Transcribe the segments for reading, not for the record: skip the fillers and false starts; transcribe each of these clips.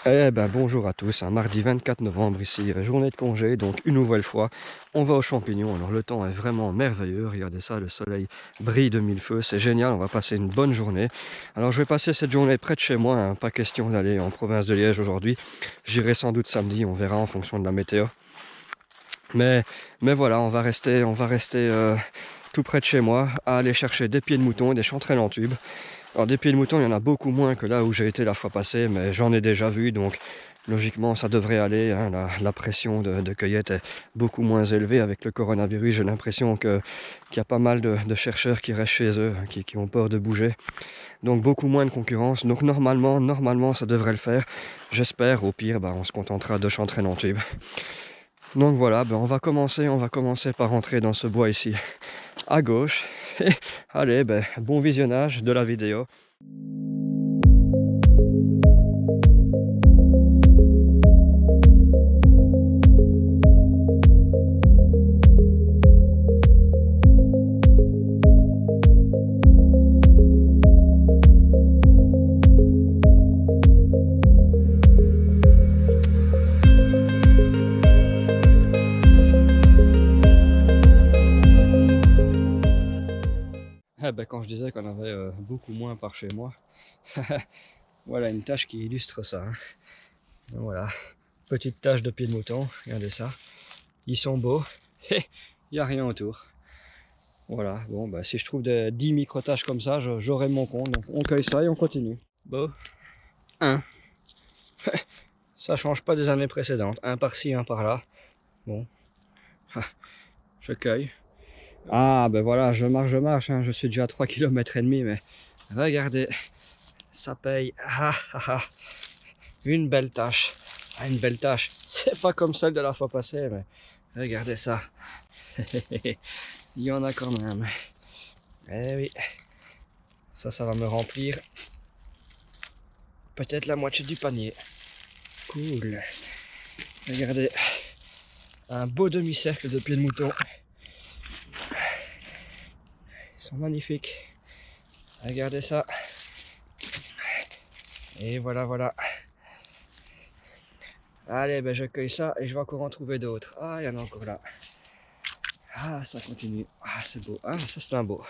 Eh ben bonjour à tous, un mardi 24 novembre ici, journée de congé, donc une nouvelle fois, on va aux champignons. Alors le temps est vraiment merveilleux, regardez ça, le soleil brille de mille feux, c'est génial, on va passer une bonne journée. Alors je vais passer cette journée près de chez moi, hein, pas question d'aller en province de Liège aujourd'hui, j'irai sans doute samedi, on verra en fonction de la météo. Mais, mais voilà, on va rester tout près de chez moi, à aller chercher des pieds de mouton et des chanterelles en tube. Alors des pieds de mouton, il y en a beaucoup moins que là où j'ai été la fois passée, mais j'en ai déjà vu, donc logiquement ça devrait aller, hein. La pression de cueillette est beaucoup moins élevée avec le coronavirus. J'ai l'impression qu'il y a pas mal de chercheurs qui restent chez eux, hein, qui ont peur de bouger. Donc beaucoup moins de concurrence. Donc normalement ça devrait le faire. J'espère, au pire, on se contentera de chanterelles en tube. Donc voilà, on va commencer par rentrer dans ce bois ici, à gauche. Et allez, bon visionnage de la vidéo. Quand je disais qu'on avait beaucoup moins par chez moi, voilà une tâche qui illustre ça, hein. Voilà, petite tache de pied de mouton, regardez ça. Ils sont beaux, et il n'y a rien autour. Voilà, bon, si je trouve des 10 micro-tâches comme ça, j'aurai mon compte. Donc on cueille ça et on continue. Bon, un. Ça change pas des années précédentes. Un par-ci, un par-là. Bon, je cueille. Ah, voilà, je marche, hein. Je suis déjà à 3,5 km, mais regardez, ça paye. Une belle tâche. Ah, une belle tâche. C'est pas comme celle de la fois passée, mais regardez ça. Il y en a quand même. Eh oui. Ça va me remplir peut-être la moitié du panier. Cool. Regardez. Un beau demi-cercle de pieds de mouton. Ils sont magnifiques. Regardez ça. Et voilà. Allez, je cueille ça et je vais encore en trouver d'autres. Ah, il y en a encore là. Ah, ça continue. Ah, c'est beau. Ah, ça c'est un beau.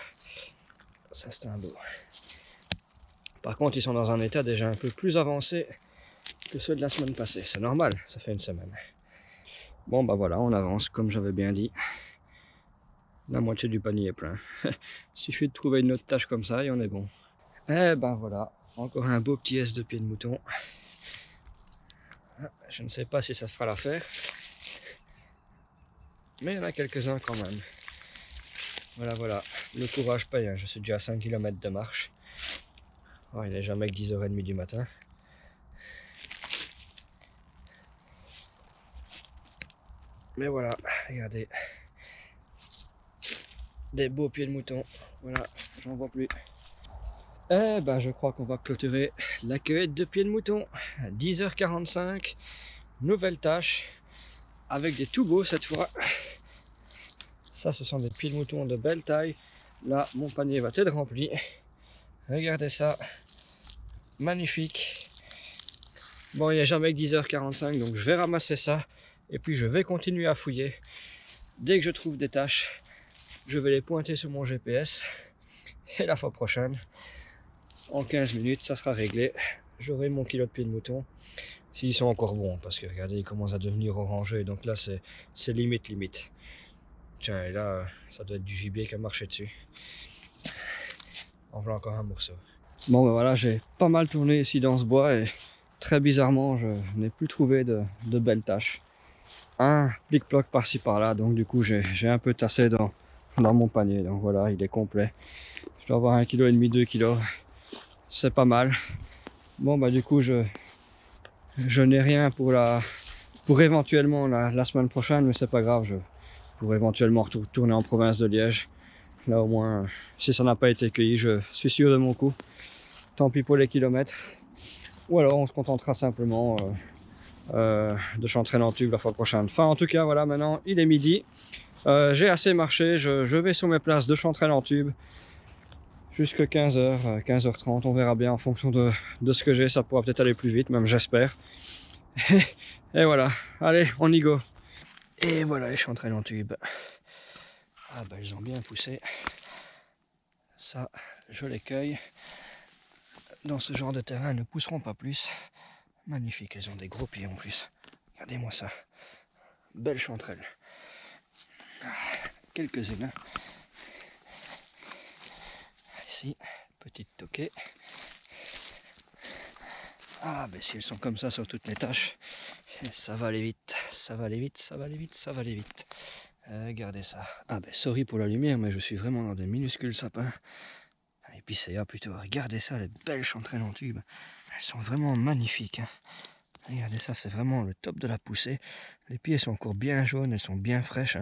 Par contre, ils sont dans un état déjà un peu plus avancé que ceux de la semaine passée. C'est normal, ça fait une semaine. Bon, voilà, on avance comme j'avais bien dit. La moitié du panier est plein. Il suffit de trouver une autre tâche comme ça et on est bon. Voilà, encore un beau petit S de pied de mouton. Je ne sais pas si ça fera l'affaire, mais il y en a quelques-uns quand même. Voilà, le courage paye, hein. Je suis déjà à 5 km de marche. Oh, il n'est jamais que 10h30 du matin. Mais voilà, regardez. Des beaux pieds de mouton. Voilà, j'en vois plus. Je crois qu'on va clôturer la cueillette de pieds de mouton. 10h45, nouvelle tâche, avec des tout beaux cette fois. Ça, ce sont des pieds de mouton de belle taille. Là, mon panier va être rempli. Regardez ça. Magnifique. Bon, il n'est jamais que 10h45, donc je vais ramasser ça. Et puis, je vais continuer à fouiller. Dès que je trouve des tâches, je vais les pointer sur mon GPS. Et la fois prochaine, en 15 minutes, ça sera réglé. J'aurai mon kilo de pieds de mouton. S'ils sont encore bons, parce que regardez, ils commencent à devenir orangés. Donc là, c'est limite. Tiens, et là, ça doit être du gibier qui a marché dessus. En voilà encore un morceau. Bon, voilà, j'ai pas mal tourné ici dans ce bois et très bizarrement, je n'ai plus trouvé de belles tâches. Un plic-ploc par-ci par-là, donc du coup, j'ai un peu tassé dans mon panier. Donc voilà, il est complet. Je dois avoir 1,5 kg, 2 kg. C'est pas mal. Bon, du coup, je n'ai rien pour éventuellement la semaine prochaine, mais c'est pas grave. Pour éventuellement retourner en province de Liège. Là au moins, si ça n'a pas été cueilli, je suis sûr de mon coup. Tant pis pour les kilomètres. Ou alors on se contentera simplement de chanterelles en tube la fois prochaine. Enfin en tout cas voilà, maintenant il est midi. J'ai assez marché, je vais sur mes places de chanterelles en tube. jusque 15h, 15h30, on verra bien en fonction de ce que j'ai, ça pourra peut-être aller plus vite, même j'espère. Et voilà, allez, on y go. Et voilà les chanterelles en tube. Ah bah ils ont bien poussé. Ça, je les cueille. Dans ce genre de terrain, elles ne pousseront pas plus. Magnifique, elles ont des gros pieds en plus. Regardez-moi ça. Belle chanterelle. Quelques-unes. Ici, petite toquée. Ah, ben si elles sont comme ça sur toutes les tâches, ça va aller vite, ça va aller vite, ça va aller vite, ça va aller vite. Regardez ça. Ah ben sorry pour la lumière, mais je suis vraiment dans des minuscules sapins. Et puis c'est plutôt, regardez ça, les belles chanterelles en tube. Elles sont vraiment magnifiques. Hein. Regardez ça, c'est vraiment le top de la poussée. Les pieds sont encore bien jaunes, elles sont bien fraîches,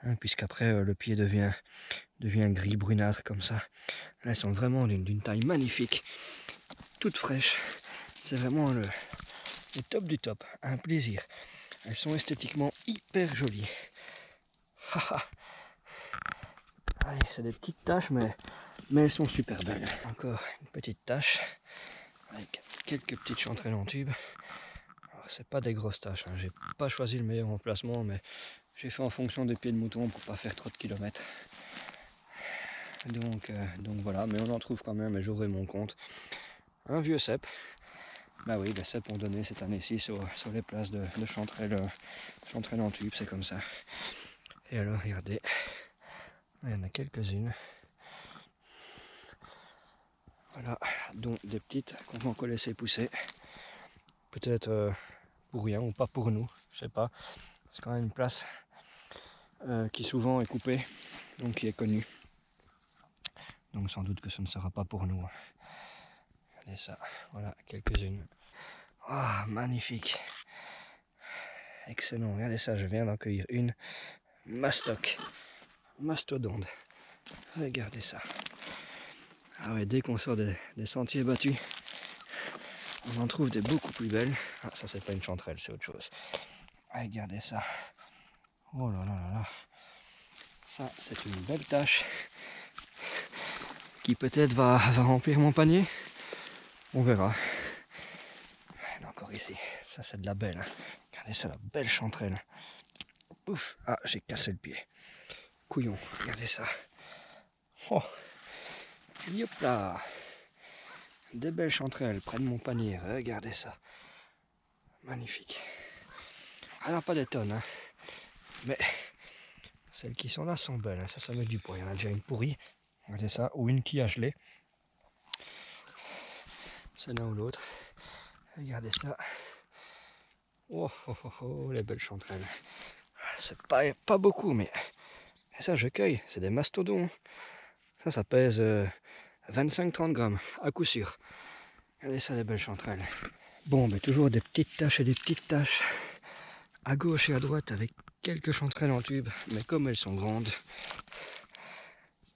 hein, puisqu'après le pied devient gris brunâtre comme ça. Là, elles sont vraiment d'une taille magnifique, toutes fraîches. C'est vraiment le top du top, un plaisir. Elles sont esthétiquement hyper jolies. Allez, c'est des petites taches, mais elles sont super belles. Encore une petite tache avec quelques petites chanterelles en tube. C'est pas des grosses tâches, hein. J'ai pas choisi le meilleur emplacement, mais j'ai fait en fonction des pieds de mouton pour pas faire trop de kilomètres. Donc voilà, mais on en trouve quand même et j'aurai mon compte. Un vieux cep. Bah oui, les ceps ont donné cette année-ci sur les places de chanterelles en tube, c'est comme ça. Et alors regardez, il y en a quelques-unes. Voilà, dont des petites qu'on va encore laisser pousser. Peut-être pour rien ou pas pour nous, je sais pas. C'est quand même une place qui souvent est coupée, donc qui est connue. Donc sans doute que ce ne sera pas pour nous. Regardez ça, voilà, quelques-unes. Ah, magnifique. Excellent, regardez ça, je viens d'en cueillir une. Mastoc, mastodonte. Regardez ça. Ah ouais, dès qu'on sort des sentiers battus, on en trouve des beaucoup plus belles. Ah, ça c'est pas une chanterelle, c'est autre chose. Regardez ça. Oh là là là là. Ça, c'est une belle tache qui peut-être va remplir mon panier. On verra. Et encore ici, ça c'est de la belle. Hein. Regardez ça, la belle chanterelle. Ouf, ah, j'ai cassé le pied. Couillon, regardez ça. Oh, yop là. Des belles chanterelles près de mon panier, regardez ça. Magnifique. Alors pas des tonnes, hein. Mais celles qui sont là sont belles, hein. Ça met du poids. Il y en a déjà une pourrie, regardez ça, ou une qui a gelé. C'est l'un ou l'autre. Regardez ça. Oh, oh, oh, oh, les belles chanterelles. C'est pas beaucoup, mais ça je cueille, c'est des mastodons. Ça pèse 25-30 grammes, à coup sûr. Regardez ça, les belles chanterelles. Bon, mais toujours des petites taches et des petites taches. À gauche et à droite avec quelques chanterelles en tube. Mais comme elles sont grandes,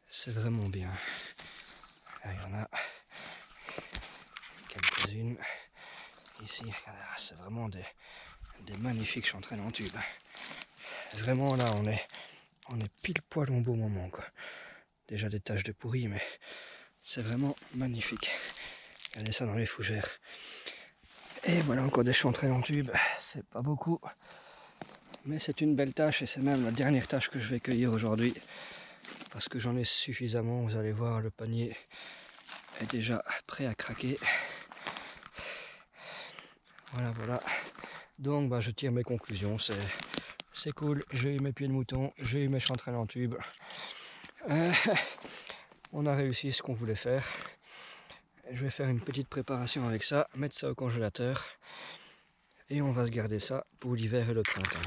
c'est vraiment bien. Là, il y en a quelques-unes. Ici, c'est vraiment des magnifiques chanterelles en tube. Vraiment là, on est pile poil au beau moment, quoi. Déjà des taches de pourri, mais c'est vraiment magnifique. Regardez ça dans les fougères. Et voilà encore des chanterelles en tube. C'est pas beaucoup, mais c'est une belle tâche et c'est même la dernière tâche que je vais cueillir aujourd'hui. Parce que j'en ai suffisamment, vous allez voir, le panier est déjà prêt à craquer. Voilà, voilà. Donc je tire mes conclusions, c'est cool, j'ai eu mes pieds de mouton, j'ai eu mes chanterelles en tube. On a réussi ce qu'on voulait faire. Je vais faire une petite préparation avec ça, mettre ça au congélateur. Et on va se garder ça pour l'hiver et le printemps.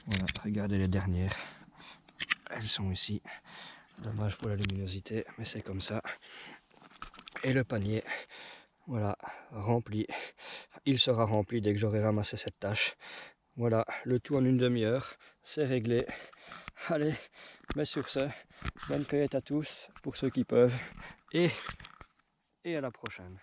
Voilà, regardez les dernières. Elles sont ici. Dommage pour la luminosité, mais c'est comme ça. Et le panier, voilà, rempli. Il sera rempli dès que j'aurai ramassé cette tâche. Voilà, le tout en une demi-heure. C'est réglé. Allez, mais sur ce, bonne cueillette à tous, pour ceux qui peuvent. Et à la prochaine.